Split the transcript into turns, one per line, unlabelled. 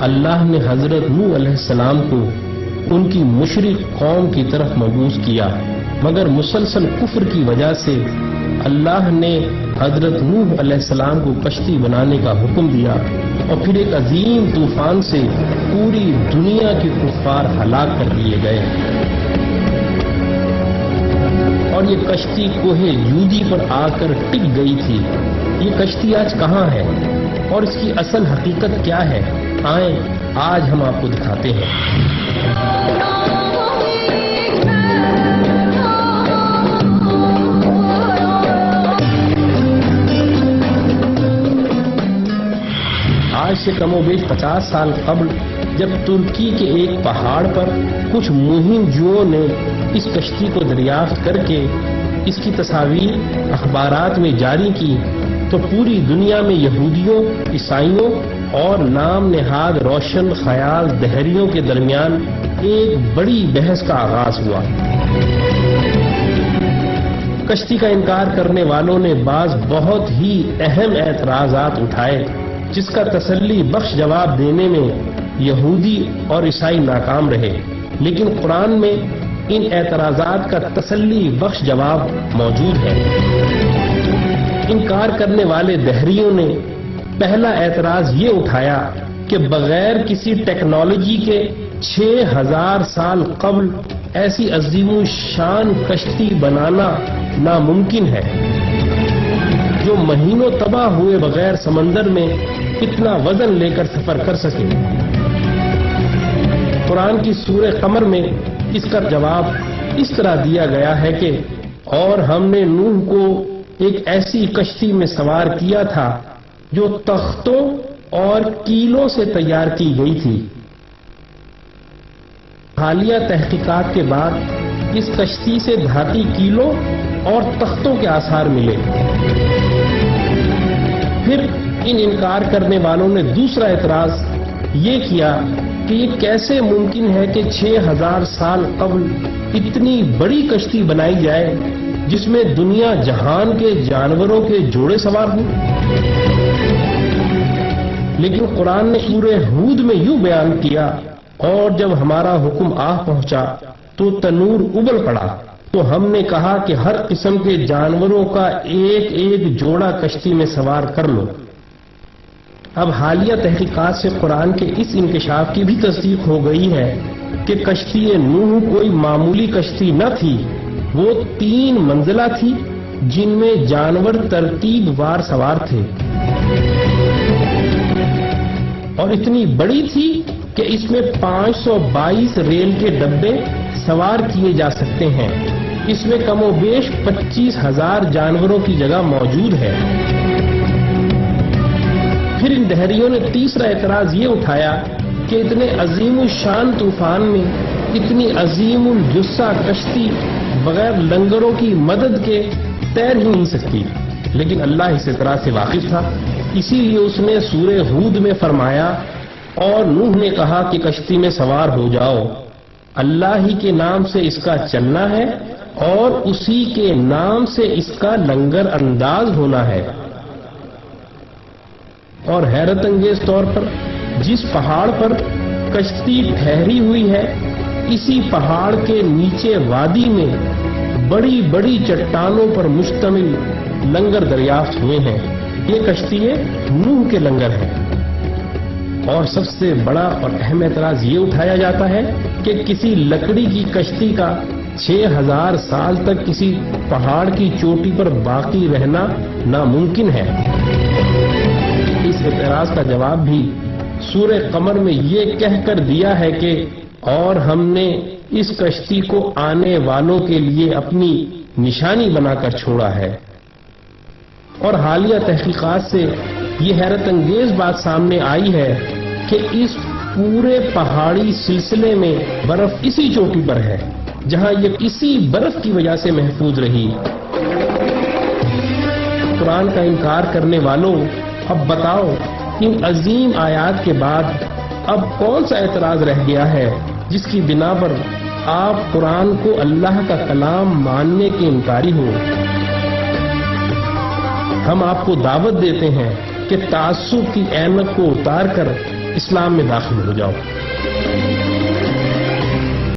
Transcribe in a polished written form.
اللہ نے حضرت نوح علیہ السلام کو ان کی مشرک قوم کی طرف مبعوث کیا، مگر مسلسل کفر کی وجہ سے اللہ نے حضرت نوح علیہ السلام کو کشتی بنانے کا حکم دیا، اور پھر ایک عظیم طوفان سے پوری دنیا کے کفار ہلاک کر دیے گئے۔ اور یہ کشتی کوہ جودی پر آ کر ٹک گئی تھی۔ یہ کشتی آج کہاں ہے اور اس کی اصل حقیقت کیا ہے؟ آئیں آج ہم آپ کو دکھاتے ہیں۔ آج سے کم و بیش 50 سال قبل جب ترکی کے ایک پہاڑ پر کچھ مہم جوؤں نے اس کشتی کو دریافت کر کے اس کی تصاویر اخبارات میں جاری کی تو پوری دنیا میں یہودیوں، عیسائیوں اور نام نہاد روشن خیال دہریوں کے درمیان ایک بڑی بحث کا آغاز ہوا۔ کشتی کا انکار کرنے والوں نے بعض بہت ہی اہم اعتراضات اٹھائے، جس کا تسلی بخش جواب دینے میں یہودی اور عیسائی ناکام رہے، لیکن قرآن میں ان اعتراضات کا تسلی بخش جواب موجود ہے۔ انکار کرنے والے دہریوں نے پہلا اعتراض یہ اٹھایا کہ بغیر کسی ٹیکنالوجی کے 6000 سال قبل ایسی عظیم الشان کشتی بنانا ناممکن ہے جو مہینوں تباہ ہوئے بغیر سمندر میں اتنا وزن لے کر سفر کر سکے۔ قرآن کی سورہ قمر میں اس کا جواب اس طرح دیا گیا ہے کہ اور ہم نے نوح کو ایک ایسی کشتی میں سوار کیا تھا جو تختوں اور کیلوں سے تیار کی گئی تھی۔ حالیہ تحقیقات کے بعد اس کشتی سے دھاتی کیلوں اور تختوں کے آثار ملے۔ پھر ان انکار کرنے والوں نے دوسرا اعتراض یہ کیا کہ یہ کیسے ممکن ہے کہ 6000 سال قبل اتنی بڑی کشتی بنائی جائے جس میں دنیا جہان کے جانوروں کے جوڑے سوار ہوں۔ لیکن قرآن نے سورہ ہود میں یوں بیان کیا، اور جب ہمارا حکم آ پہنچا تو تنور ابل پڑا تو ہم نے کہا کہ ہر قسم کے جانوروں کا ایک ایک جوڑا کشتی میں سوار کر لو۔ اب حالیہ تحقیقات سے قرآن کے اس انکشاف کی بھی تصدیق ہو گئی ہے کہ کشتی نوح کوئی معمولی کشتی نہ تھی، وہ 3 منزلہ تھی جن میں جانور ترتیب وار سوار تھے، اور اتنی بڑی تھی کہ اس میں 522 ریل کے ڈبے سوار کیے جا سکتے ہیں۔ اس میں کم و بیش 25,000 جانوروں کی جگہ موجود ہے۔ پھر ان دہریوں نے تیسرا اعتراض یہ اٹھایا کہ اتنے عظیم الشان طوفان میں اتنی عظیم الجثہ کشتی بغیر لنگروں کی مدد کے تیر ہی نہیں سکتی، لیکن اللہ اس اعتراض سے واقف تھا، اسی لیے اس نے سورہ ہود میں فرمایا، اور نوح نے کہا کہ کشتی میں سوار ہو جاؤ، اللہ ہی کے نام سے اس کا چلنا ہے اور اسی کے نام سے اس کا لنگر انداز ہونا ہے۔ اور حیرت انگیز طور پر جس پہاڑ پر کشتی ٹھہری ہوئی ہے، اسی پہاڑ کے نیچے وادی میں بڑی بڑی چٹانوں پر مشتمل لنگر دریافت ہوئے ہیں۔ یہ کشتی نوح کے لنگر ہیں۔ اور سب سے بڑا اور اہم اعتراض یہ اٹھایا جاتا ہے کہ کسی لکڑی کی کشتی کا 6000 سال تک کسی پہاڑ کی چوٹی پر باقی رہنا ناممکن ہے۔ اس اعتراض کا جواب بھی سورہ قمر میں یہ کہہ کر دیا ہے کہ اور ہم نے اس کشتی کو آنے والوں کے لیے اپنی نشانی بنا کر چھوڑا ہے۔ اور حالیہ تحقیقات سے یہ حیرت انگیز بات سامنے آئی ہے کہ اس پورے پہاڑی سلسلے میں برف اسی چوٹی پر ہے جہاں یہ اسی برف کی وجہ سے محفوظ رہی۔ قرآن کا انکار کرنے والوں، اب بتاؤ ان عظیم آیات کے بعد اب کون سا اعتراض رہ گیا ہے جس کی بنا پر آپ قرآن کو اللہ کا کلام ماننے کے انکاری ہو؟ ہم آپ کو دعوت دیتے ہیں کہ تعصب کی اینک کو اتار کر اسلام میں داخل ہو جاؤ۔